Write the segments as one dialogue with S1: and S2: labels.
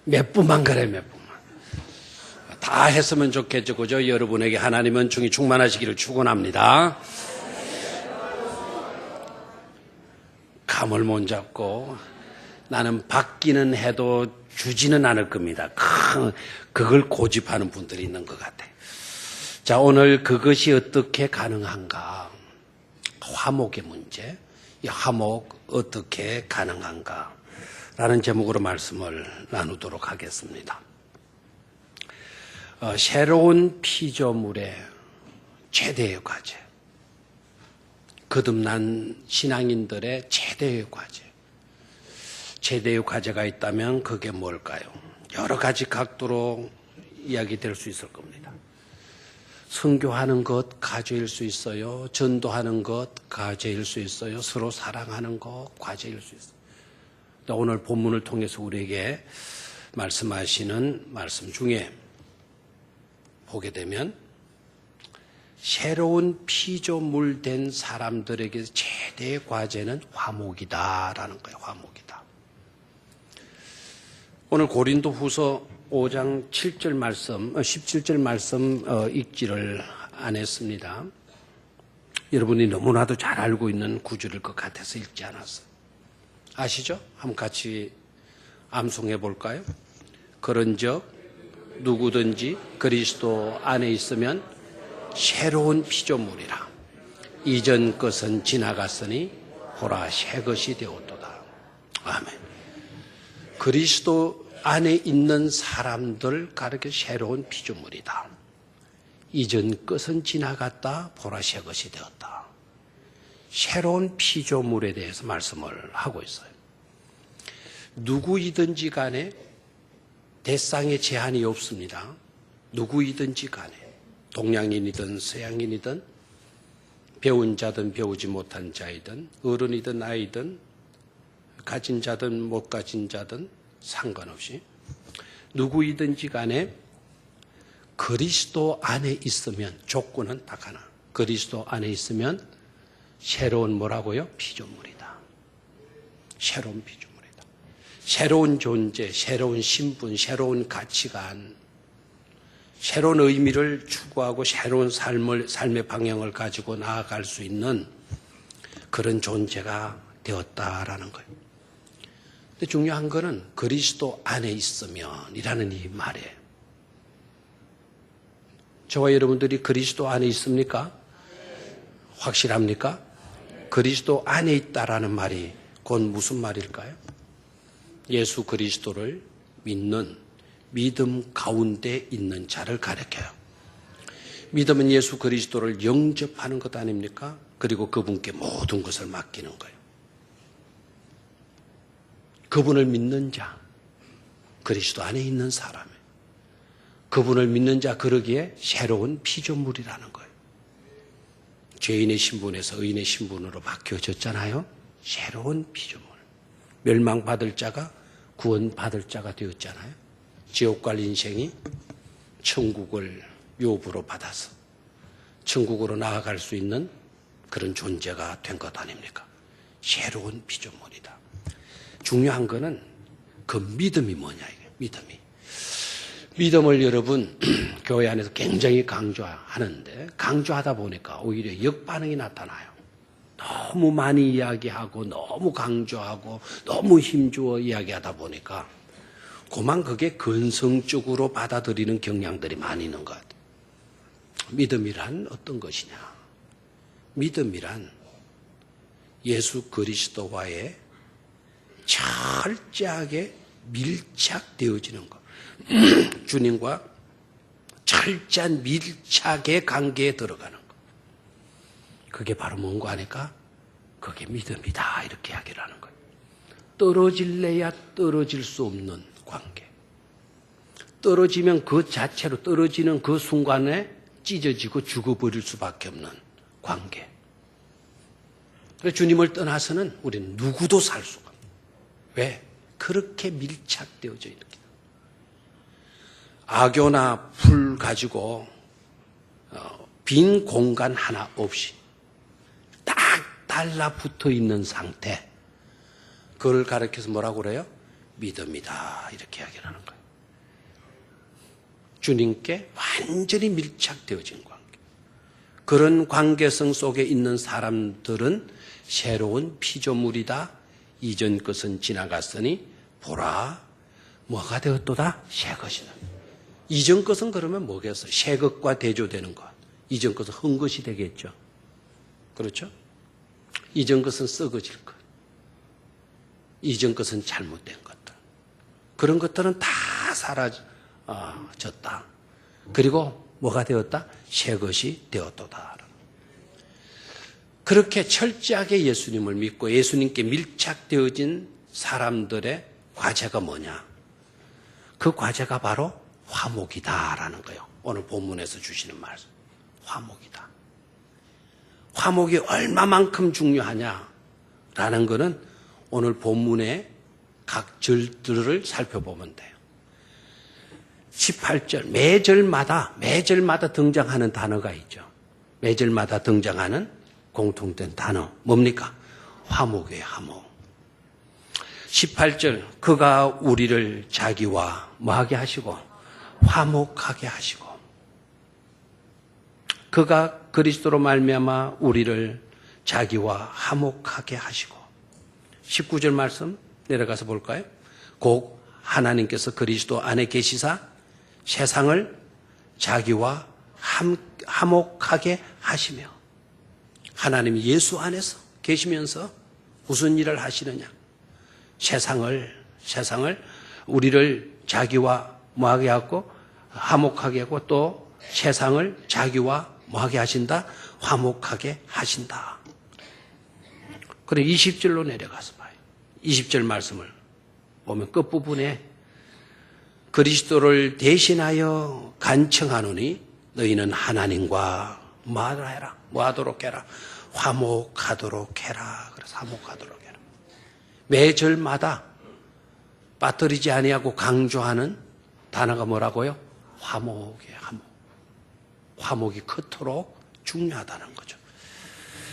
S1: 몇 분만 그래, 몇 분만. 다 했으면 좋겠죠, 그죠? 여러분에게 하나님은 중이 충만하시기를 축원합니다. 감을 못 잡고 나는 받기는 해도 주지는 않을 겁니다. 그걸 고집하는 분들이 있는 것 같아요. 자, 오늘 그것이 어떻게 가능한가? 화목의 문제. 이 화목 어떻게 가능한가? 라는 제목으로 말씀을 나누도록 하겠습니다. 새로운 피조물의 최대의 과제. 거듭난 신앙인들의 최대의 과제. 최대의 과제가 있다면 그게 뭘까요? 여러 가지 각도로 이야기될 수 있을 겁니다. 선교하는 것 과제일 수 있어요. 전도하는 것 과제일 수 있어요. 서로 사랑하는 것 과제일 수 있어요. 오늘 본문을 통해서 우리에게 말씀하시는 말씀 중에 보게 되면 새로운 피조물 된 사람들에게 최대의 과제는 화목이다라는 거예요. 화목이다. 오늘 고린도후서 5장 7절 말씀, 17절 말씀 읽지를 안 했습니다. 여러분이 너무나도 잘 알고 있는 구절일 것 같아서 읽지 않았어요. 아시죠? 한번 같이 암송해 볼까요? 그런즉 누구든지 그리스도 안에 있으면 새로운 피조물이라. 이전 것은 지나갔으니 보라 새 것이 되었도다. 아멘. 그리스도 안에 있는 사람들 가르쳐 새로운 피조물이다. 이전 것은 지나갔다. 보라 새 것이 되었다. 새로운 피조물에 대해서 말씀을 하고 있어요. 누구이든지 간에 대상의 제한이 없습니다. 누구이든지 간에 동양인이든 서양인이든 배운 자든 배우지 못한 자이든 어른이든 아이든 가진 자든 못 가진 자든 상관없이 누구이든지 간에 그리스도 안에 있으면 조건은 딱 하나. 그리스도 안에 있으면 새로운 뭐라고요? 피조물이다. 새로운 피조물이다. 새로운 존재, 새로운 신분, 새로운 가치관, 새로운 의미를 추구하고 새로운 삶의 방향을 가지고 나아갈 수 있는 그런 존재가 되었다라는 거예요. 근데 중요한 거는 그리스도 안에 있으면이라는 이 말이에요. 저와 여러분들이 그리스도 안에 있습니까? 확실합니까? 그리스도 안에 있다라는 말이 곧 무슨 말일까요? 예수 그리스도를 믿는 믿음 가운데 있는 자를 가리켜요. 믿음은 예수 그리스도를 영접하는 것 아닙니까? 그리고 그분께 모든 것을 맡기는 거예요. 그분을 믿는 자, 그리스도 안에 있는 사람이에요. 그분을 믿는 자 그러기에 새로운 피조물이라는 거예요. 죄인의 신분에서 의인의 신분으로 바뀌어졌잖아요. 새로운 피조물. 멸망받을 자가 구원받을 자가 되었잖아요. 지옥 갈 인생이 천국을 묘부로 받아서 천국으로 나아갈 수 있는 그런 존재가 된 것 아닙니까? 새로운 피조물이다. 중요한 거는 그 믿음이 뭐냐 이게 믿음을 여러분 교회 안에서 굉장히 강조하는데 강조하다 보니까 오히려 역반응이 나타나요. 너무 많이 이야기하고 너무 강조하고 너무 힘주어 이야기하다 보니까 그만 그게 근성적으로 받아들이는 경향들이 많이 있는 것 같아요. 믿음이란 어떤 것이냐? 믿음이란 예수 그리스도와의 철저하게 밀착되어지는 것. 주님과 철저한 밀착의 관계에 들어가는 것. 그게 바로 뭔가 하니까 그게 믿음이다 이렇게 이야기를 하는 거예요. 떨어질래야 떨어질 수 없는 관계. 떨어지면 그 자체로 떨어지는 그 순간에 찢어지고 죽어버릴 수밖에 없는 관계. 그래서 주님을 떠나서는 우리는 누구도 살 수가 없어요. 왜? 그렇게 밀착되어져 있는 거예요. 악교나 풀 가지고 빈 공간 하나 없이 딱 달라붙어 있는 상태. 그걸 가리켜서 뭐라고 그래요? 믿음이다. 이렇게 이야기를 하는 거예요. 주님께 완전히 밀착되어진 관계. 그런 관계성 속에 있는 사람들은 새로운 피조물이다. 이전 것은 지나갔으니 보라 뭐가 되었도다? 새 것이다. 이전 것은 그러면 뭐겠어? 새 것과 대조되는 것. 이전 것은 흠 것이 되겠죠. 그렇죠? 이전 것은 썩어질 것. 이전 것은 잘못된 것들. 그런 것들은 다 사라졌다. 그리고 뭐가 되었다? 새 것이 되었도다. 그렇게 철저하게 예수님을 믿고 예수님께 밀착되어진 사람들의 과제가 뭐냐? 그 과제가 바로 화목이다라는 거예요. 오늘 본문에서 주시는 말씀. 화목이다. 화목이 얼마만큼 중요하냐라는 것은 오늘 본문의 각 절들을 살펴보면 돼요. 18절, 매절마다 등장하는 단어가 있죠. 매절마다 등장하는 공통된 단어. 뭡니까? 화목이에요, 화목. 18절, 그가 우리를 자기와 뭐하게 하시고? 화목하게 하시고. 그가 그리스도로 말미암아 우리를 자기와 화목하게 하시고. 19절 말씀 내려가서 볼까요? 곧 하나님께서 그리스도 안에 계시사 세상을 자기와 화목하게 하시며. 하나님이 예수 안에서 계시면서 무슨 일을 하시느냐? 세상을 우리를 자기와 뭐하게 하고 화목하게 하고 또 세상을 자기와 뭐하게 하신다? 화목하게 하신다. 그래 20절로 내려가서 봐요. 20절 말씀을 보면 끝부분에 그리스도를 대신하여 간청하노니 너희는 하나님과 뭐하도록 해라? 화목하도록 해라. 그래서 화목하도록 해라. 매절마다 빠뜨리지 아니하고 강조하는 단어가 뭐라고요? 화목이에요. 화목. 화목이 그토록 중요하다는 거죠.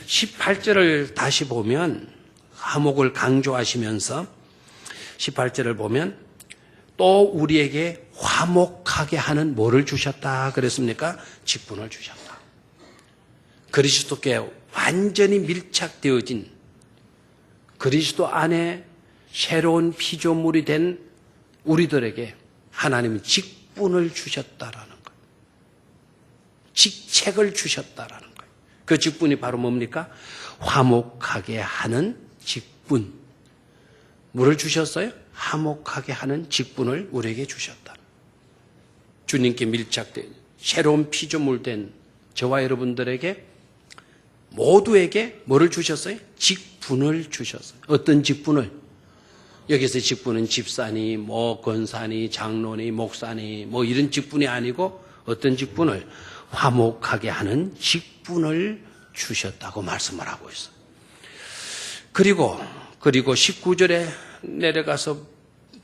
S1: 18절을 다시 보면 화목을 강조하시면서 18절을 보면 또 우리에게 화목하게 하는 뭐를 주셨다 그랬습니까? 직분을 주셨다. 그리스도께 완전히 밀착되어진 그리스도 안에 새로운 피조물이 된 우리들에게 하나님은 직분을 주셨다라는 거예요. 직책을 주셨다라는 거예요. 그 직분이 바로 뭡니까? 화목하게 하는 직분. 뭐를 주셨어요? 화목하게 하는 직분을 우리에게 주셨다. 주님께 밀착된 새로운 피조물 된 저와 여러분들에게 모두에게 뭐를 주셨어요? 직분을 주셨어요. 어떤 직분을? 여기서 직분은 집사니, 권사니, 장로니, 목사니, 이런 직분이 아니고 어떤 직분을? 화목하게 하는 직분을 주셨다고 말씀을 하고 있어요. 그리고 19절에 내려가서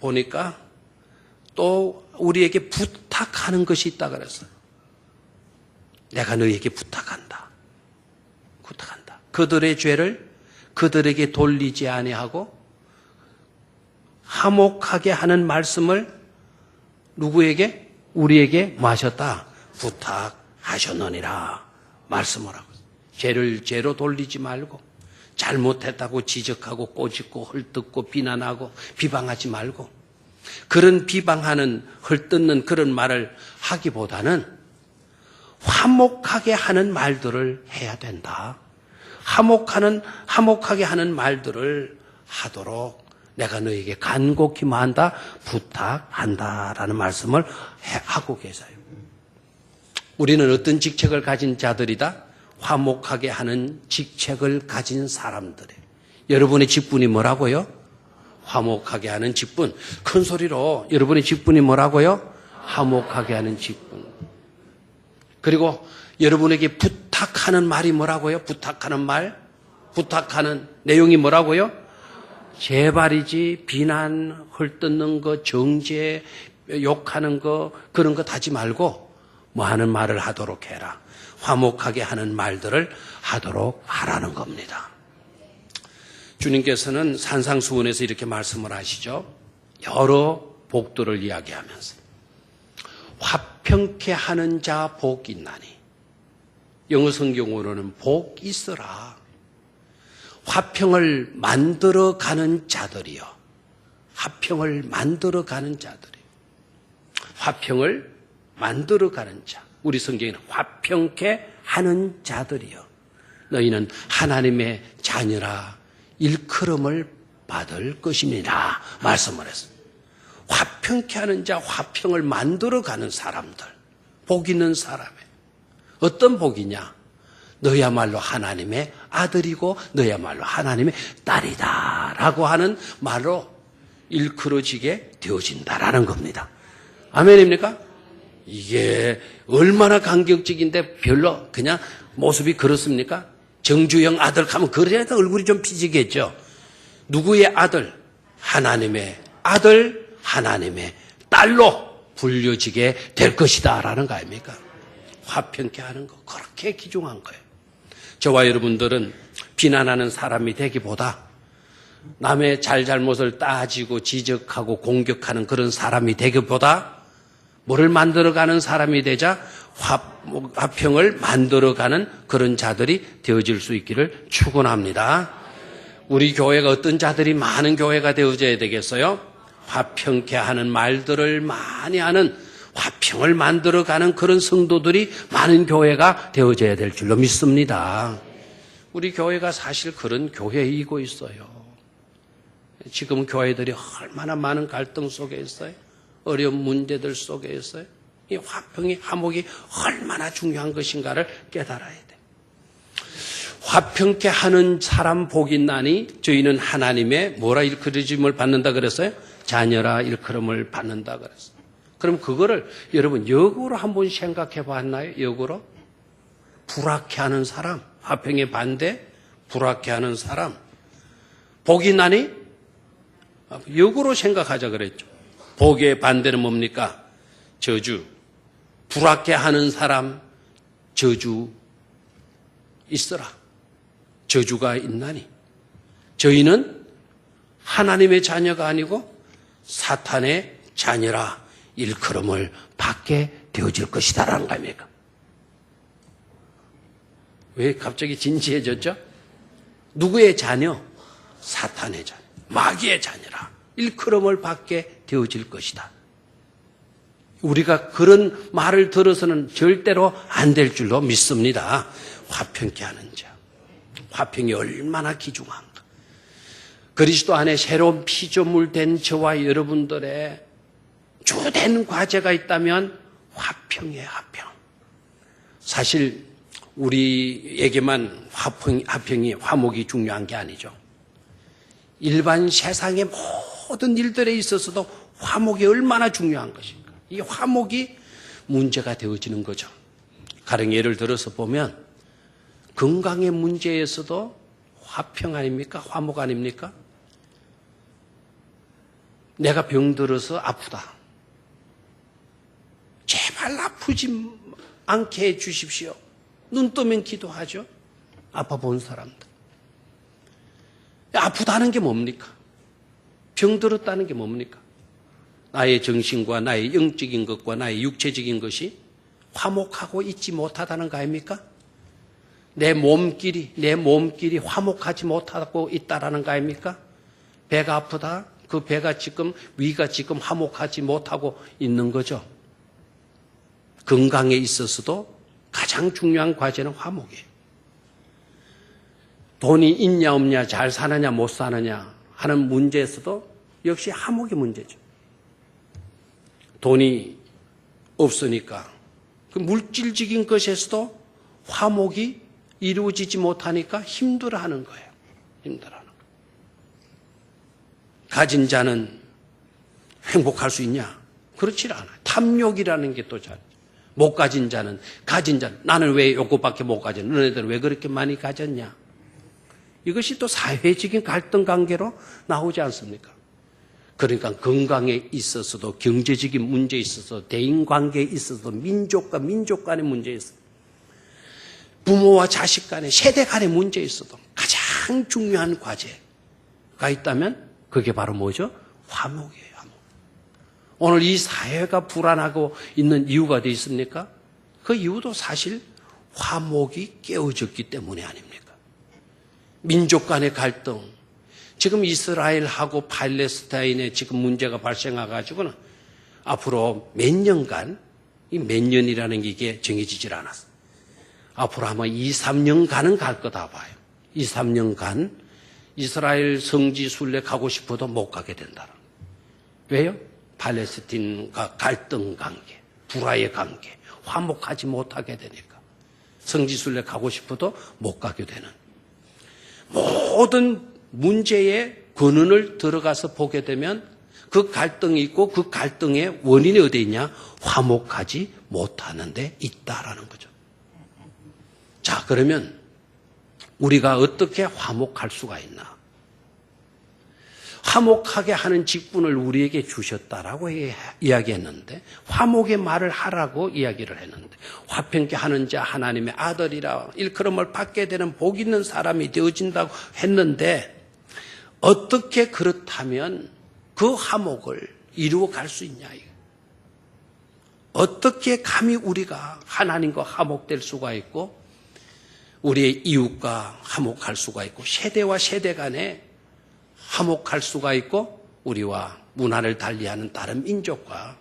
S1: 보니까 또 우리에게 부탁하는 것이 있다 그랬어요. 내가 너희에게 부탁한다. 그들의 죄를 그들에게 돌리지 아니하고 화목하게 하는 말씀을 누구에게? 우리에게 뭐 하셨다? 부탁하셨느니라 말씀을 하고 죄를 죄로 돌리지 말고 잘못했다고 지적하고 꼬집고 헐뜯고 비난하고 비방하지 말고 그런 비방하는 헐뜯는 그런 말을 하기보다는 화목하게 하는 말들을 해야 된다. 화목하게 하는 말들을 하도록 내가 너에게 간곡히 뭐한다? 부탁한다라는 말씀을 하고 계세요. 우리는 어떤 직책을 가진 자들이다? 화목하게 하는 직책을 가진 사람들이에요. 여러분의 직분이 뭐라고요? 화목하게 하는 직분. 큰 소리로 여러분의 직분이 뭐라고요? 화목하게 하는 직분. 그리고 여러분에게 부탁하는 말이 뭐라고요? 부탁하는 내용이 뭐라고요? 제발이지 비난, 헐뜯는 거, 정죄, 욕하는 거 그런 거 하지 말고 뭐 하는 말을 하도록 해라. 화목하게 하는 말들을 하도록 하라는 겁니다. 주님께서는 산상수훈에서 이렇게 말씀을 하시죠. 여러 복들을 이야기하면서 화평케 하는 자 복 있나니, 영어 성경으로는 복 있으라. 화평을 만들어가는 자들이요. 화평을 만들어가는 자들이요. 화평을 만들어가는 자. 우리 성경에는 화평케 하는 자들이요. 너희는 하나님의 자녀라 일컬음을 받을 것입니다. 말씀을 했습니다. 화평케 하는 자, 화평을 만들어가는 사람들, 복 있는 사람이에요. 어떤 복이냐? 너야말로 하나님의 아들이고 너야말로 하나님의 딸이다 라고 하는 말로 일컬어지게 되어진다라는 겁니다. 아멘입니까? 이게 얼마나 감격적인데 별로 그냥 모습이 그렇습니까? 정주영 아들 하면 그래도 얼굴이 좀 피지겠죠. 누구의 아들? 하나님의 아들, 하나님의 딸로 불려지게 될 것이다 라는 거 아닙니까? 화평케 하는 거, 그렇게 귀중한 거예요. 저와 여러분들은 비난하는 사람이 되기보다 남의 잘잘못을 따지고 지적하고 공격하는 그런 사람이 되기보다 뭐를 만들어가는 사람이 되자 화평을 만들어가는 그런 자들이 되어질 수 있기를 축원합니다. 우리 교회가 어떤 자들이 많은 교회가 되어져야 되겠어요? 화평케 하는 말들을 많이 하는, 화평을 만들어가는 그런 성도들이 많은 교회가 되어져야 될 줄로 믿습니다. 우리 교회가 사실 그런 교회이고 있어요. 지금 교회들이 얼마나 많은 갈등 속에 있어요. 어려운 문제들 속에 있어요. 이 화평이, 화목이 얼마나 중요한 것인가를 깨달아야 돼. 화평케 하는 사람 복이 있나니 저희는 하나님의 뭐라 일컬음을 받는다 그랬어요? 자녀라 일컬음을 받는다 그랬어요. 그럼 그거를 여러분 역으로 한번 생각해 봤나요? 역으로? 불화케하는 사람, 화평의 반대, 불화케하는 사람. 복이 있나니? 역으로 생각하자 그랬죠. 복의 반대는 뭡니까? 저주. 불화케하는 사람, 저주 있어라. 저주가 있나니. 저희는 하나님의 자녀가 아니고 사탄의 자녀라 일컬음을 받게 되어질 것이다라는 거 아닙니까? 왜 갑자기 진지해졌죠? 누구의 자녀? 사탄의 자녀, 마귀의 자녀라 일컬음을 받게 되어질 것이다. 우리가 그런 말을 들어서는 절대로 안 될 줄로 믿습니다. 화평케 하는 자, 화평이 얼마나 귀중한가. 그리스도 안에 새로운 피조물 된 저와 여러분들의 주된 과제가 있다면 화평이에요. 화평. 사실 우리에게만 화평이, 화목이 중요한 게 아니죠. 일반 세상의 모든 일들에 있어서도 화목이 얼마나 중요한 것인가. 이 화목이 문제가 되어지는 거죠. 가령 예를 들어서 보면 건강의 문제에서도 화평 아닙니까? 화목 아닙니까? 내가 병들어서 아프다. 제발 아프지 않게 해 주십시오. 눈 뜨면 기도하죠. 아파 본 사람들. 아프다는 게 뭡니까? 병들었다는 게 뭡니까? 나의 정신과 나의 영적인 것과 나의 육체적인 것이 화목하고 있지 못하다는 거 아닙니까? 내 몸길이 화목하지 못하고 있다라는 거 아닙니까? 배가 아프다. 그 배가 지금, 위가 지금 화목하지 못하고 있는 거죠. 건강에 있어서도 가장 중요한 과제는 화목이에요. 돈이 있냐 없냐, 잘 사느냐 못 사느냐 하는 문제에서도 역시 화목의 문제죠. 돈이 없으니까 그 물질적인 것에서도 화목이 이루어지지 못하니까 힘들어하는 거예요. 힘들어하는 거예요. 가진 자는 행복할 수 있냐? 그렇지 않아요. 탐욕이라는 게 또 잘. 못 가진 자는, 나는 왜 요것밖에 못 가졌냐? 너네들은 왜 그렇게 많이 가졌냐? 이것이 또 사회적인 갈등 관계로 나오지 않습니까? 그러니까 건강에 있어서도, 경제적인 문제에 있어서, 대인관계에 있어서, 민족과 민족 간의 문제에 있어서, 부모와 자식 간의, 세대 간의 문제에 있어도 가장 중요한 과제가 있다면 그게 바로 뭐죠? 화목이에요. 화목. 오늘 이 사회가 불안하고 있는 이유가 어디 있습니까? 그 이유도 사실 화목이 깨어졌기 때문이 아닙니까? 민족 간의 갈등, 지금 이스라엘하고 팔레스타인에 지금 문제가 발생해가지고는 앞으로 몇 년간, 이 몇 년이라는 게 이게 정해지질 않았어. 앞으로 아마 2, 3년간은 갈 거다 봐요. 2, 3년간 이스라엘 성지 순례 가고 싶어도 못 가게 된다는 거예요. 왜요? 팔레스틴과 갈등 관계, 불화의 관계, 화목하지 못하게 되니까. 성지 순례 가고 싶어도 못 가게 되는. 모든 문제의 근원을 들어가서 보게 되면 그 갈등이 있고 그 갈등의 원인이 어디에 있냐? 화목하지 못하는 데 있다라는 거죠. 자, 그러면 우리가 어떻게 화목할 수가 있나? 화목하게 하는 직분을 우리에게 주셨다라고 이야기했는데, 화목의 말을 하라고 이야기를 했는데, 화평케 하는 자 하나님의 아들이라 일컬음을 받게 되는 복 있는 사람이 되어진다고 했는데, 어떻게 그렇다면 그 화목을 이루어 갈 수 있냐? 어떻게 감히 우리가 하나님과 화목될 수가 있고 우리의 이웃과 화목할 수가 있고 세대와 세대 간에 화목할 수가 있고 우리와 문화를 달리하는 다른 민족과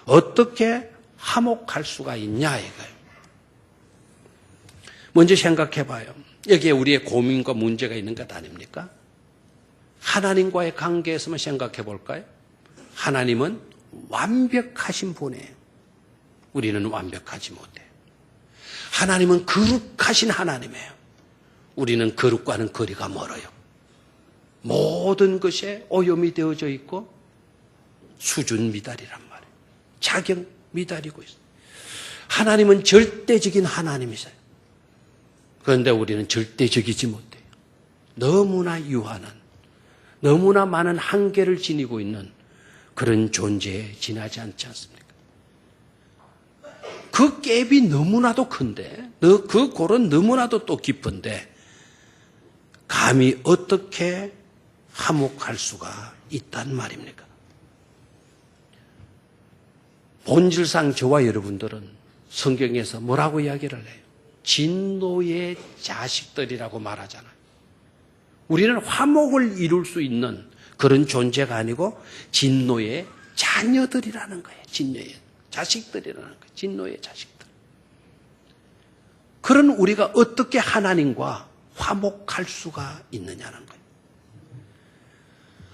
S1: 어떻게 화목할 수가 있냐 이거예요. 먼저 생각해 봐요. 여기에 우리의 고민과 문제가 있는 것 아닙니까? 하나님과의 관계에서만 생각해 볼까요? 하나님은 완벽하신 분이에요. 우리는 완벽하지 못해요. 하나님은 거룩하신 하나님이에요. 우리는 거룩과는 거리가 멀어요. 모든 것에 오염이 되어져 있고 수준 미달이란 말이에요. 자격 미달이고 있어요. 하나님은 절대적인 하나님이세요. 그런데 우리는 절대적이지 못해요. 너무나 유한한, 너무나 많은 한계를 지니고 있는 그런 존재에 지나지 않지 않습니까? 그 갭이 너무나도 큰데, 그 골은 너무나도 또 깊은데, 감히 어떻게 화목할 수가 있단 말입니까? 본질상 저와 여러분들은 성경에서 뭐라고 이야기를 해요? 진노의 자식들이라고 말하잖아요. 우리는 화목을 이룰 수 있는 그런 존재가 아니고 진노의 자녀들이라는 거예요. 진노의 자식들이라는 거예요. 진노의 자식들. 그런 우리가 어떻게 하나님과 화목할 수가 있느냐는 거예요.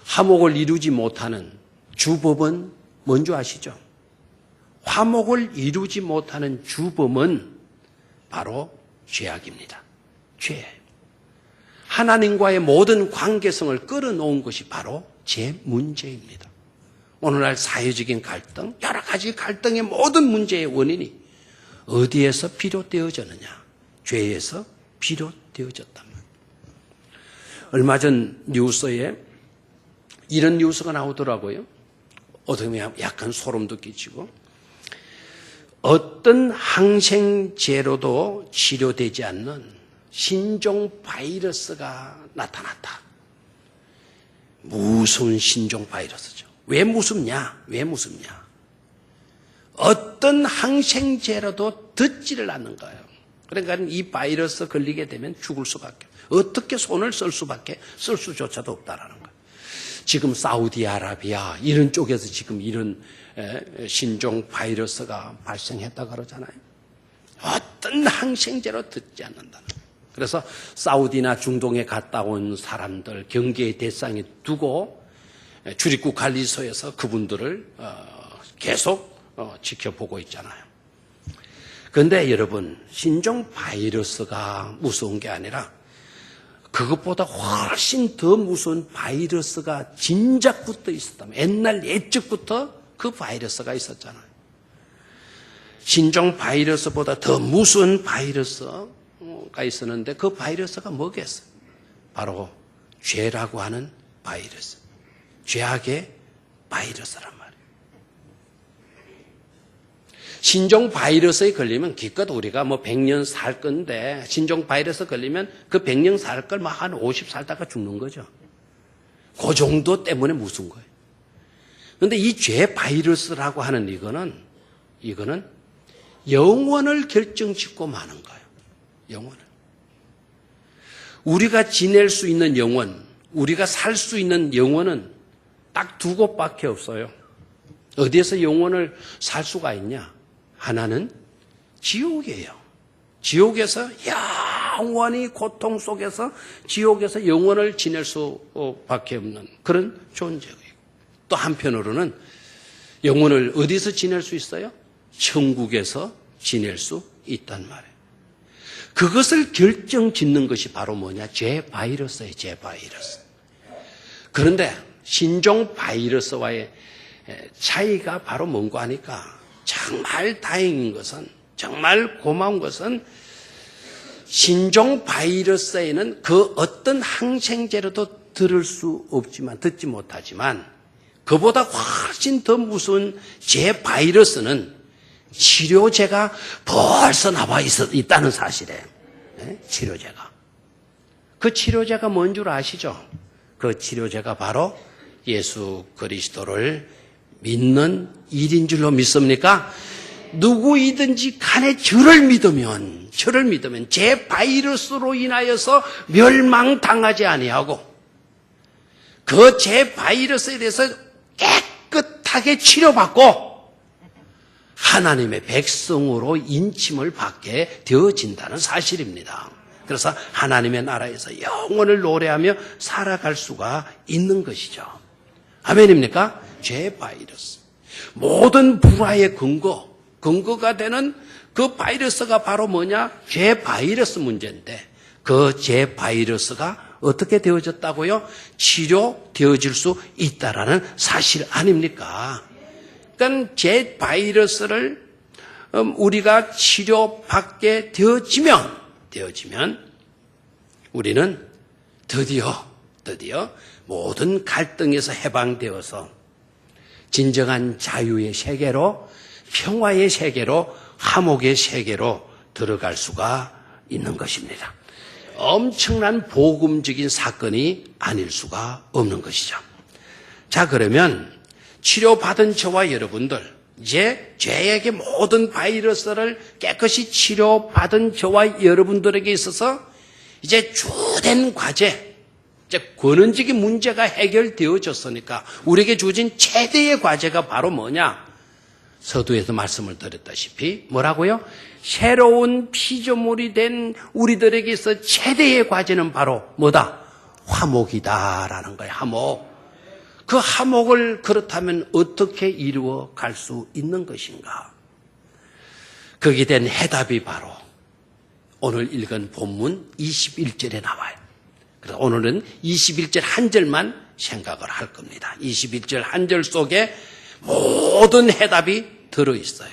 S1: 화목을 이루지 못하는 주범은 뭔지 아시죠? 화목을 이루지 못하는 주범은 바로 죄악입니다. 죄. 하나님과의 모든 관계성을 끌어놓은 것이 바로 제 문제입니다. 오늘날 사회적인 갈등, 여러 가지 갈등의 모든 문제의 원인이 어디에서 비롯되어졌느냐? 죄에서 비롯되어졌단 말이에요. 얼마 전 뉴스에 이런 뉴스가 나오더라고요. 어떻게 보면 약간 소름도 끼치고, 어떤 항생제로도 치료되지 않는 신종 바이러스가 나타났다. 무서운 신종 바이러스죠. 왜 무섭냐? 왜 무섭냐? 어떤 항생제로도 듣지를 않는 거예요. 그러니까 이 바이러스 걸리게 되면 죽을 수밖에, 어떻게 손을 쓸 수밖에, 쓸 수조차도 없다라는 거예요. 지금 사우디아라비아 이런 쪽에서 지금 이런 신종 바이러스가 발생했다 그러잖아요. 어떤 항생제로 듣지 않는다는 거예요. 그래서 사우디나 중동에 갔다 온 사람들 경계의 대상에 두고 출입국 관리소에서 그분들을 계속 지켜보고 있잖아요. 그런데 여러분, 신종 바이러스가 무서운 게 아니라 그것보다 훨씬 더 무서운 바이러스가 진작부터 있었다면, 옛날 옛적부터 그 바이러스가 있었잖아요. 신종 바이러스보다 더 무서운 바이러스가 있었는데 그 바이러스가 뭐겠어요? 바로 죄라고 하는 바이러스. 죄악의 바이러스란 말이에요. 신종 바이러스에 걸리면 기껏 우리가 100년 살 건데, 신종 바이러스 걸리면 그 100년 살 걸 한 50 살다가 죽는 거죠. 그 정도 때문에 무서운 거예요. 그런데 이 죄 바이러스라고 하는 이거는 영원을 결정짓고 마는 거예요. 영원을. 우리가 지낼 수 있는 영원, 우리가 살 수 있는 영원은 딱 두 곳밖에 없어요. 어디에서 영원을 살 수가 있냐? 하나는 지옥이에요. 지옥에서 영원히 고통 속에서 지옥에서 영원을 지낼 수밖에 없는 그런 존재예요. 또 한편으로는 영원을 어디서 지낼 수 있어요? 천국에서 지낼 수 있단 말이에요. 그것을 결정짓는 것이 바로 뭐냐? 죄 바이러스예요. 죄 바이러스. 그런데 신종 바이러스와의 차이가 바로 뭔가 하니까 정말 다행인 것은, 정말 고마운 것은 신종 바이러스에는 그 어떤 항생제로도 듣지 못하지만 그보다 훨씬 더 무서운 죄 바이러스는 치료제가 벌써 나와 있다는 사실이에요. 네? 치료제가. 그 치료제가 뭔 줄 아시죠? 그 치료제가 바로 예수 그리스도를 믿는 일인 줄로 믿습니까? 누구이든지 간에 저를 믿으면 제 바이러스로 인하여서 멸망당하지 아니하고 그 제 바이러스에 대해서 깨끗하게 치료받고 하나님의 백성으로 인침을 받게 되어진다는 사실입니다. 그래서 하나님의 나라에서 영원을 노래하며 살아갈 수가 있는 것이죠. 아멘입니까? 죄 바이러스. 모든 불화의 근거가 되는 그 바이러스가 바로 뭐냐? 죄 바이러스 문제인데 그 죄 바이러스가 어떻게 되어졌다고요? 치료되어질 수 있다라는 사실 아닙니까? 그러니까 죄 바이러스를 우리가 치료받게 되어지면 우리는 드디어 모든 갈등에서 해방되어서 진정한 자유의 세계로, 평화의 세계로, 화목의 세계로 들어갈 수가 있는 것입니다. 엄청난 복음적인 사건이 아닐 수가 없는 것이죠. 자, 그러면 치료받은 저와 여러분들, 이제 죄에게 모든 바이러스를 깨끗이 치료받은 저와 여러분들에게 있어서 이제 주된 과제, 이제 근원적인 문제가 해결되어졌으니까 우리에게 주어진 최대의 과제가 바로 뭐냐? 서두에서 말씀을 드렸다시피 뭐라고요? 새로운 피조물이 된 우리들에게 있어 최대의 과제는 바로 뭐다? 화목이다라는 거예요. 화목. 그 화목을 그렇다면 어떻게 이루어 갈 수 있는 것인가? 거기에 대한 해답이 바로 오늘 읽은 본문 21절에 나와요. 그래서 오늘은 21절 한 절만 생각을 할 겁니다. 21절 한 절 속에 모든 해답이 들어있어요.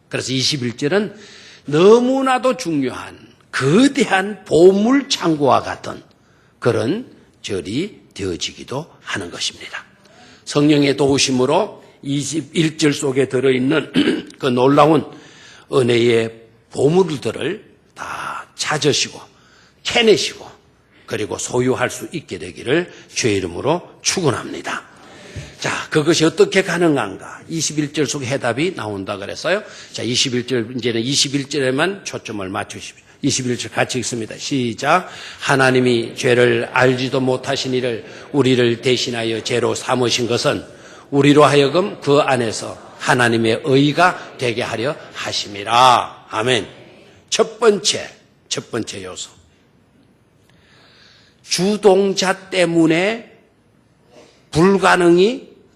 S1: 그래서 21절은 너무나도 중요한 거대한 보물창고와 같은 그런 절이 되어지기도 하는 것입니다. 성령의 도우심으로 21절 속에 들어있는 그 놀라운 은혜의 보물들을 다 찾으시고 캐내시고 그리고 소유할 수 있게 되기를 주의 이름으로 축원합니다. 자, 그것이 어떻게 가능한가? 21절 속에 해답이 나온다 그랬어요. 자, 21절, 이제는 21절에만 초점을 맞추십시오. 21절 같이 읽습니다. 시작. 하나님이 죄를 알지도 못하신 이를 우리를 대신하여 죄로 삼으신 것은 우리로 하여금 그 안에서 하나님의 의가 되게 하려 하심이라. 아멘. 첫 번째 요소. 주동자 때문에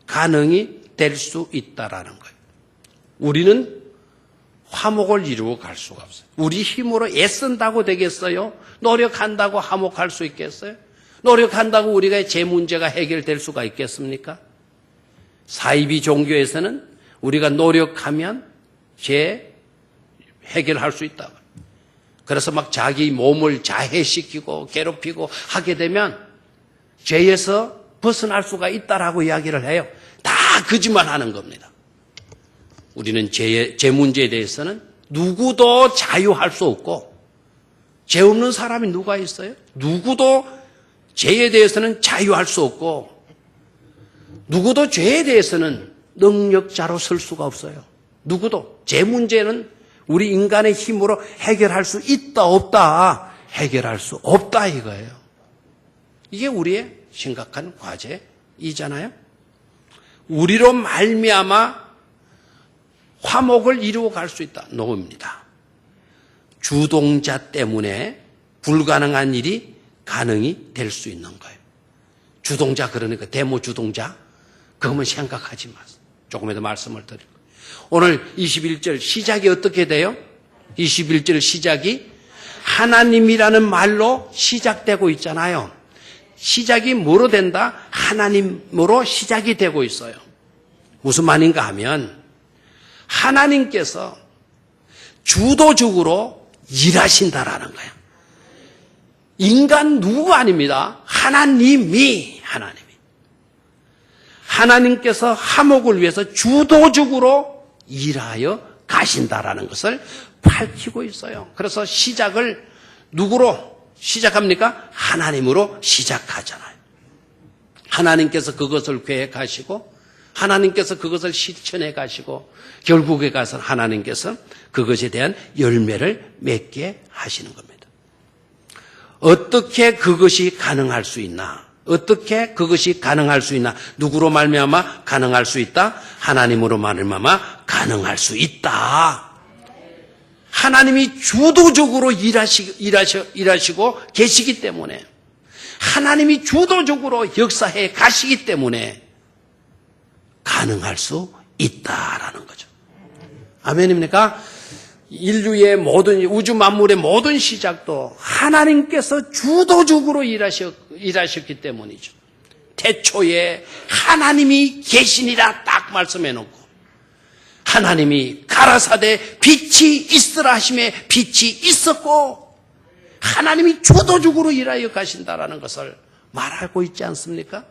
S1: 가능이 될 수 있다라는 거예요. 우리는 화목을 이루고 갈 수가 없어요. 우리 힘으로 애쓴다고 되겠어요? 노력한다고 화목할 수 있겠어요? 노력한다고 우리가 제 문제가 해결될 수가 있겠습니까? 사이비 종교에서는 우리가 노력하면 죄 해결할 수 있다고. 그래서 막 자기 몸을 자해시키고 괴롭히고 하게 되면 죄에서 벗어날 수가 있다라고 이야기를 해요. 다 거짓말하는 겁니다. 우리는 죄 문제에 대해서는 누구도 자유할 수 없고 죄 없는 사람이 누가 있어요? 누구도 죄에 대해서는 자유할 수 없고 누구도 죄에 대해서는 능력자로 설 수가 없어요. 누구도. 죄 문제는 우리 인간의 힘으로 해결할 수 있다 없다, 해결할 수 없다 이거예요. 이게 우리의 심각한 과제이잖아요. 우리로 말미암아 화목을 이루어갈 수 있다. 노입니다. 주동자 때문에 불가능한 일이 가능이 될 수 있는 거예요. 주동자, 그러니까 대모 주동자, 그거만 생각하지 마세요. 조금에도 말씀을 드릴 거예요. 오늘 21절 시작이 어떻게 돼요? 21절 시작이 하나님이라는 말로 시작되고 있잖아요. 시작이 뭐로 된다? 하나님으로 시작이 되고 있어요. 무슨 말인가 하면 하나님께서 주도적으로 일하신다라는 거예요. 인간 누구가 아닙니다. 하나님께서 화목을 위해서 주도적으로 일하여 가신다라는 것을 밝히고 있어요. 그래서 시작을 누구로 시작합니까? 하나님으로 시작하잖아요. 하나님께서 그것을 계획하시고 하나님께서 그것을 실천해 가시고 결국에 가서 하나님께서 그것에 대한 열매를 맺게 하시는 겁니다. 어떻게 그것이 가능할 수 있나? 어떻게 그것이 가능할 수 있나? 누구로 말미암아 가능할 수 있다? 하나님으로 말미암아 가능할 수 있다. 하나님이 주도적으로 일하시고 계시기 때문에, 하나님이 주도적으로 역사해 가시기 때문에 가능할 수 있다라는 거죠. 아멘입니까? 인류의 모든, 우주 만물의 모든 시작도 하나님께서 주도적으로 일하셨기 때문이죠. 태초에 하나님이 계시니라 딱 말씀해 놓고, 하나님이 가라사대 빛이 있으라 하심에 빛이 있었고, 하나님이 주도적으로 일하여 가신다라는 것을 말하고 있지 않습니까?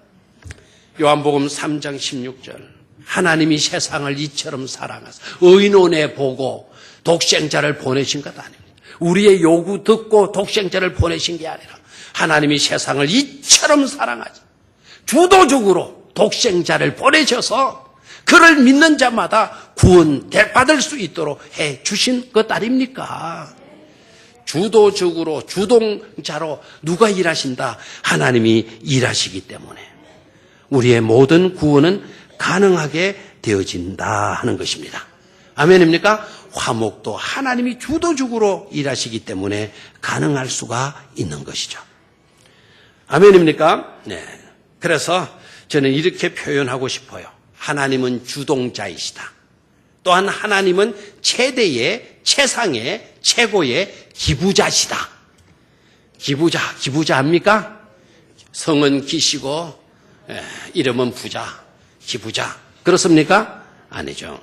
S1: 요한복음 3장 16절, 하나님이 세상을 이처럼 사랑하사 의논해 보고 독생자를 보내신 것 아닙니다. 우리의 요구 듣고 독생자를 보내신 게 아니라 하나님이 세상을 이처럼 사랑하지 주도적으로 독생자를 보내셔서 그를 믿는 자마다 구원받을 수 있도록 해 주신 것 아닙니까? 주도적으로, 주동자로 누가 일하신다? 하나님이 일하시기 때문에 우리의 모든 구원은 가능하게 되어진다 하는 것입니다. 아멘입니까? 화목도 하나님이 주도적으로 일하시기 때문에 가능할 수가 있는 것이죠. 아멘입니까? 네. 그래서 저는 이렇게 표현하고 싶어요. 하나님은 주동자이시다. 또한 하나님은 최대의, 최상의, 최고의 기부자시다. 기부자 합니까? 성은 기시고 이름은 부자, 기부자. 그렇습니까? 아니죠.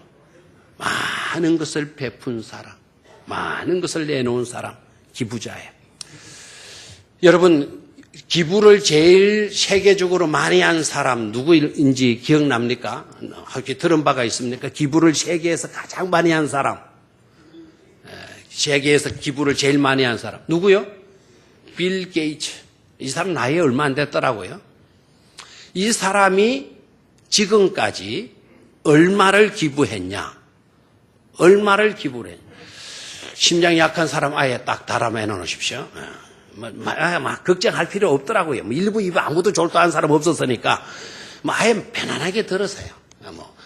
S1: 많은 것을 베푼 사람, 많은 것을 내놓은 사람, 기부자예요. 여러분, 기부를 제일 세계적으로 많이 한 사람 누구인지 기억납니까? 혹시 들은 바가 있습니까? 기부를 세계에서 가장 많이 한 사람, 세계에서 기부를 제일 많이 한 사람 누구요? 빌 게이츠. 이 사람 나이에 얼마 안 됐더라고요. 이 사람이 지금까지 얼마를 기부했냐? 얼마를 기부를 했냐? 심장이 약한 사람 아예 딱 달아내 놓으십시오. 막 걱정할 필요 없더라고요. 일부 입에 아무도 졸도한 사람 없었으니까 아예 편안하게 들으세요.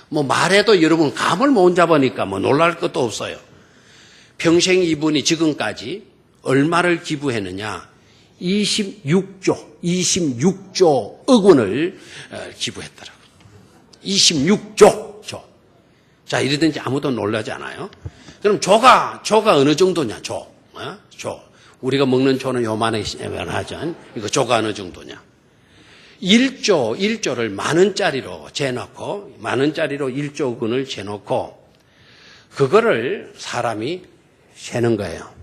S1: 뭐 말해도 여러분 감을 못 잡으니까 뭐 놀랄 것도 없어요. 평생 이분이 지금까지 얼마를 기부했느냐? 26조억 원을 기부했더라고요. 26조. 자, 이러든지 아무도 놀라지 않아요. 그럼 조가 어느 정도냐? 조. 우리가 먹는 조는 요만하지만 이거 조가 어느 정도냐? 1조를 10,000원짜리로 재놓고, 10,000원짜리로 1조 원을 재놓고, 그거를 사람이 세는 거예요.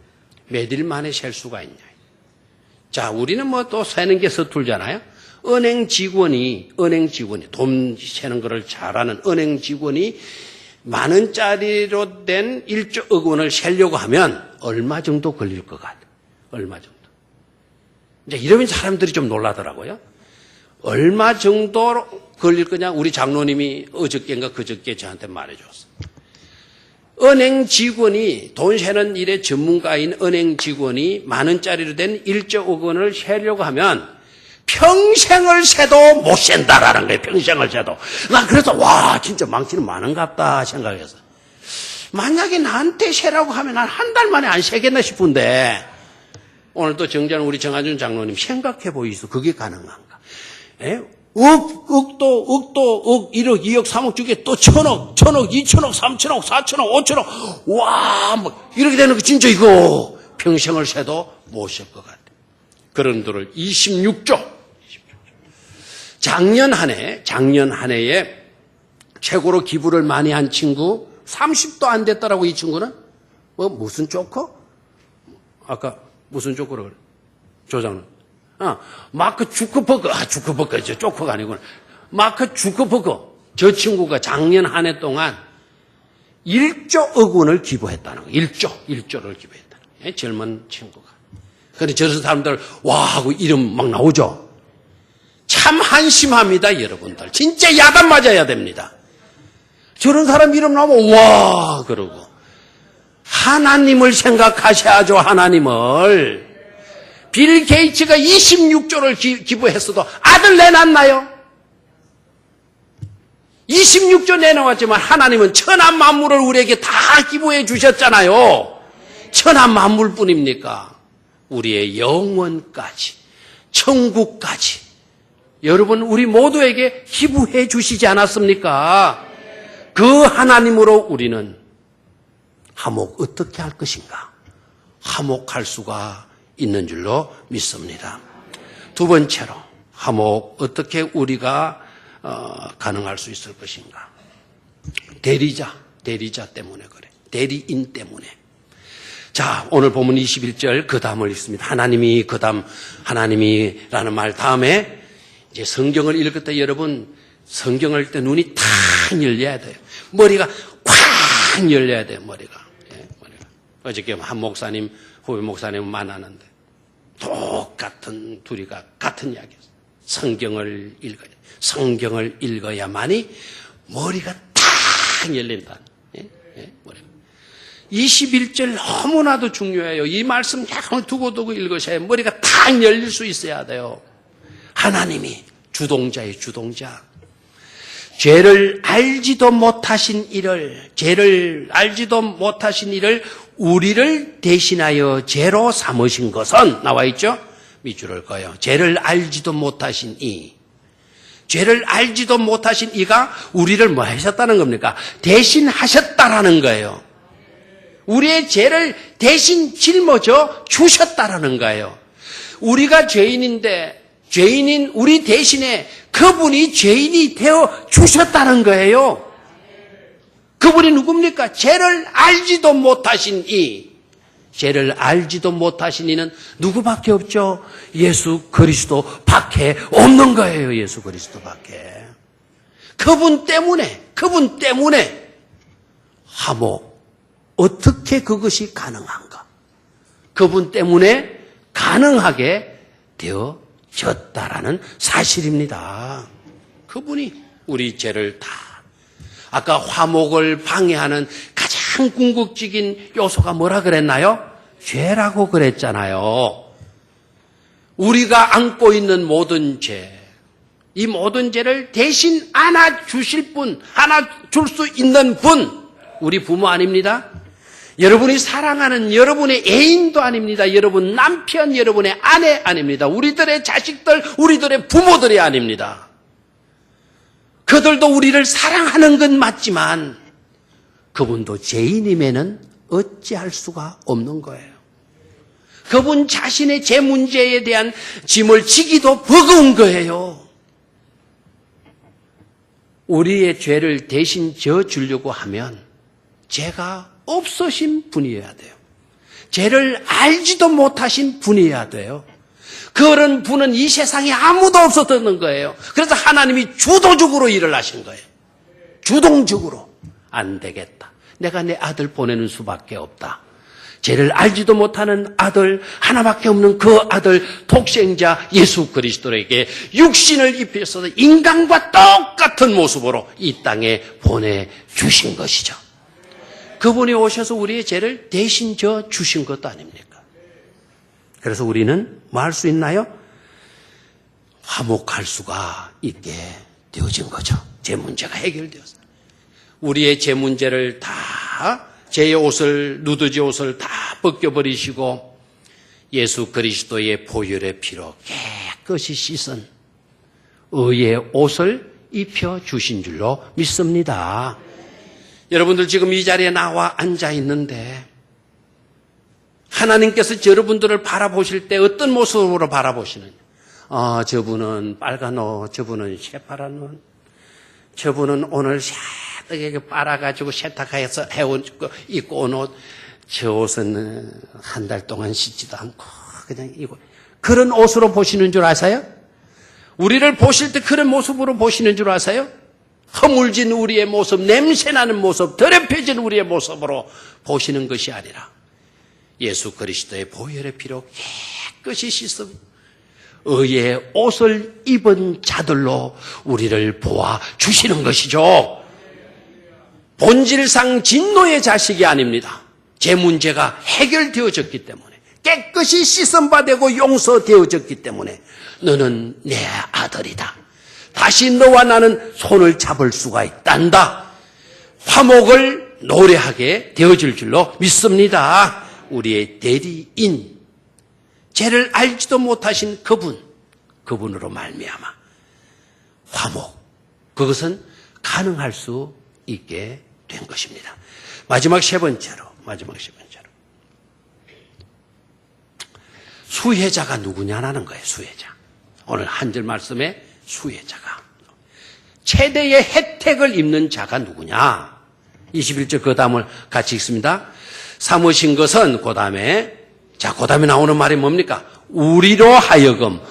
S1: 몇 일 만에 셀 수가 있냐? 자, 우리는 뭐 또 세는 게 서툴잖아요. 은행 직원이 돈 세는 거를 잘하는 은행 직원이 10,000원짜리로 된 1조 원을 세려고 하면 얼마 정도 걸릴 것 같아요? 얼마 정도? 이제 이러면 사람들이 좀 놀라더라고요. 얼마 정도 걸릴 거냐? 우리 장로님이 어저께인가 그저께 저한테 말해줬어. 은행 직원이, 돈 세는 일에 전문가인 은행 직원이 만 원짜리로 된 1조 원을 세려고 하면 평생을 세도 못 센다라는 거예요. 평생을 세도. 나 그래서 와 진짜 망치는 많은갑다 생각해서. 만약에 나한테 세라고 하면 난 한 달 만에 안 세겠나 싶은데 오늘 또 정자는 우리 정하준 장로님 생각해 보이소. 그게 가능한가? 예? 억도, 1억, 2억, 3억 주게 또 1,000억, 2천억, 3천억, 4천억, 5천억. 와, 뭐, 이렇게 되는 거 진짜 이거 평생을 세도 못 셀 것 같아. 그런 돈을 26조. 작년 한 해에 최고로 기부를 많이 한 친구 30도 안 됐다라고 이 친구는 무슨 조커? 아까 무슨 조커로 그래? 조장은. 마크 주커버거. 주커버거. 저 조커가 아니구나. 마크 주커버거. 저 친구가 작년 한 해 동안 1조 원을 기부했다는 거. 1조를 기부했다는 거. 젊은 친구가. 그런데 저런 사람들 와 하고 이름 막 나오죠. 참 한심합니다, 여러분들. 진짜 야단 맞아야 됩니다. 저런 사람 이름 나오면 와 그러고 하나님을 생각하셔야죠. 하나님을. 빌 게이츠가 26조를 기부했어도 아들 내놨나요? 26조 내놓았지만 하나님은 천한 만물을 우리에게 다 기부해 주셨잖아요. 천한 만물뿐입니까? 우리의 영원까지, 천국까지 여러분 우리 모두에게 기부해 주시지 않았습니까? 그 하나님으로 우리는 화목 어떻게 할 것인가? 화목할 수가 있는 줄로 믿습니다. 두 번째로 화목 어떻게 우리가 가능할 수 있을 것인가? 대리자 때문에 그래. 대리인 때문에. 자, 오늘 본문 21절 그 다음을 읽습니다. 하나님이라는 말 다음에 이제 성경을 읽을 때 여러분 성경을 읽을 때 눈이 탁 열려야 돼요. 머리가 콱 열려야 돼요. 머리가. 어저께 한 목사님, 후배 목사님 만나는데 똑같은 둘이가 같은 이야기였어요. 성경을 읽어야만이 머리가 탁 열린다. 머리가. 21절 너무나도 중요해요. 이 말씀 약간 두고 읽으셔야 머리가 탁 열릴 수 있어야 돼요. 하나님이 주동자예요. 주동자. 죄를 알지도 못하신 이를 우리를 대신하여 죄로 삼으신 것은 나와 있죠? 밑줄을 그어요. 죄를 알지도 못하신 이가 우리를 뭐 하셨다는 겁니까? 대신하셨다라는 거예요. 우리의 죄를 대신 짊어져 주셨다라는 거예요. 우리가 죄인인데 죄인인 우리 대신에 그분이 죄인이 되어 주셨다는 거예요. 그분이 누굽니까? 죄를 알지도 못하신 이는 누구밖에 없죠? 예수 그리스도 밖에 없는 거예요. 예수 그리스도 밖에. 그분 때문에 화목 어떻게 그것이 가능한가? 그분 때문에 가능하게 되어졌다라는 사실입니다. 그분이 우리 죄를 다 아까 화목을 방해하는 가장 궁극적인 요소가 뭐라 그랬나요? 죄라고 그랬잖아요. 우리가 안고 있는 모든 죄, 이 모든 죄를 대신 안아주실 분, 안아줄 수 있는 분, 우리 부모 아닙니다. 여러분이 사랑하는 여러분의 애인도 아닙니다. 여러분 남편, 여러분의 아내 아닙니다. 우리들의 자식들, 우리들의 부모들이 아닙니다. 그들도 우리를 사랑하는 건 맞지만 그분도 죄인임에는 어찌할 수가 없는 거예요. 그분 자신의 죄 문제에 대한 짐을 지기도 버거운 거예요. 우리의 죄를 대신 져주려고 하면 죄가 없으신 분이어야 돼요. 죄를 알지도 못하신 분이어야 돼요. 그런 분은 이 세상에 아무도 없었던 거예요. 그래서 하나님이 주도적으로 일을 하신 거예요. 주동적으로. 안 되겠다. 내가 내 아들 보내는 수밖에 없다. 죄를 알지도 못하는 아들, 하나밖에 없는 그 아들, 독생자 예수 그리스도에게 육신을 입혀서 인간과 똑같은 모습으로 이 땅에 보내주신 것이죠. 그분이 오셔서 우리의 죄를 대신 져 주신 것도 아닙니까? 그래서 우리는 뭐 할 수 있나요? 화목할 수가 있게 되어진 거죠. 죄 문제가 해결되었어요. 우리의 죄 문제를 다, 죄의 옷을, 누더지 옷을 다 벗겨버리시고 예수 그리스도의 보혈의 피로 깨끗이 씻은 의의 옷을 입혀주신 줄로 믿습니다. 여러분들 지금 이 자리에 나와 앉아 있는데 하나님께서 여러분들을 바라보실 때 어떤 모습으로 바라보시느냐? 저분은 빨간 옷, 저분은 새파란 옷, 저분은 오늘 새뜨게 빨아가지고 세탁해서 입고 온 옷, 저 옷은 한 달 동안 씻지도 않고 그냥 이거 그런 옷으로 보시는 줄 아세요? 우리를 보실 때 그런 모습으로 보시는 줄 아세요? 허물진 우리의 모습, 냄새나는 모습, 더럽혀진 우리의 모습으로 보시는 것이 아니라 예수 그리스도의 보혈의 피로 깨끗이 씻음 의의 옷을 입은 자들로 우리를 보아 주시는 것이죠. 본질상 진노의 자식이 아닙니다. 제 문제가 해결되어졌기 때문에 깨끗이 씻음받고 용서되어졌기 때문에 너는 내 아들이다. 다시 너와 나는 손을 잡을 수가 있단다. 화목을 노래하게 되어질 줄로 믿습니다. 우리의 대리인, 죄를 알지도 못하신 그분으로 말미암아 화목, 그것은 가능할 수 있게 된 것입니다. 마지막 세 번째로 수혜자가 누구냐라는 거예요. 수혜자. 오늘 한 절 말씀에 수혜자가 최대의 혜택을 입는 자가 누구냐? 21절 그 다음을 같이 읽습니다. 삼으신 것은 그 다음에 나오는 말이 뭡니까? 우리로 하여금.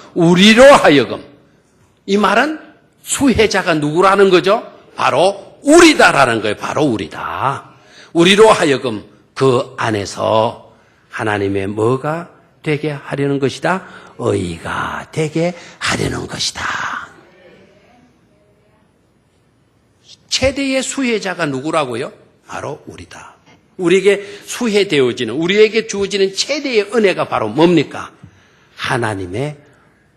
S1: 이 말은 수혜자가 누구라는 거죠? 바로 우리다라는 거예요. 바로 우리다. 우리로 하여금 그 안에서 하나님의 뭐가 되게 하려는 것이다? 의가 되게 하려는 것이다. 최대의 수혜자가 누구라고요? 바로 우리다. 우리에게 수혜되어지는, 우리에게 주어지는 최대의 은혜가 바로 뭡니까? 하나님의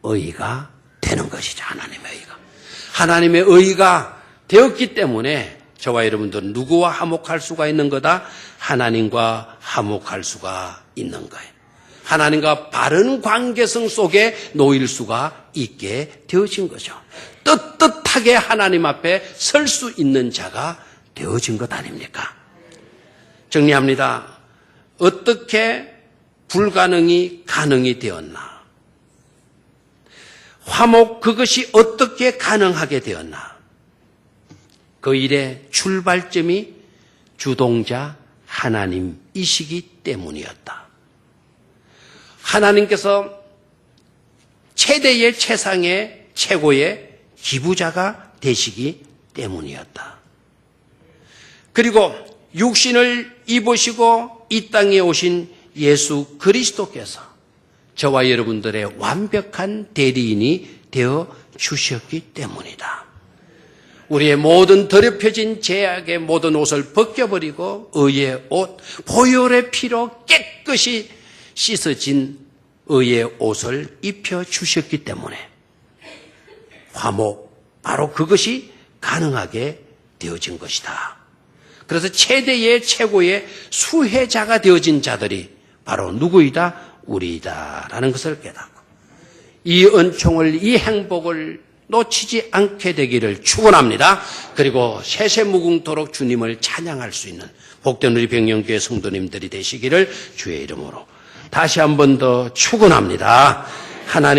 S1: 의가 되는 것이죠. 하나님의 의가 되었기 때문에 저와 여러분들은 누구와 화목할 수가 있는 거다? 하나님과 화목할 수가 있는 거예요. 하나님과 바른 관계성 속에 놓일 수가 있게 되어진 거죠. 떳떳하게 하나님 앞에 설 수 있는 자가 되어진 것 아닙니까? 정리합니다. 어떻게 불가능이 가능이 되었나? 화목, 그것이 어떻게 가능하게 되었나? 그 일의 출발점이 주동자 하나님이시기 때문이었다. 하나님께서 최대의 최상의 최고의 기부자가 되시기 때문이었다. 그리고 육신을 입으시고 이 땅에 오신 예수 그리스도께서 저와 여러분들의 완벽한 대리인이 되어 주셨기 때문이다. 우리의 모든 더럽혀진 죄악의 모든 옷을 벗겨버리고 의의 옷, 보혈의 피로 깨끗이 씻어진 의의 옷을 입혀주셨기 때문에 화목, 바로 그것이 가능하게 되어진 것이다. 그래서 최대의 최고의 수혜자가 되어진 자들이 바로 누구이다? 우리이다라는 것을 깨닫고 이 은총을, 이 행복을 놓치지 않게 되기를 축원합니다. 그리고 세세무궁토록 주님을 찬양할 수 있는 복된 우리 백령교회 성도님들이 되시기를 주의 이름으로 다시 한 번 더 축원합니다. 하나님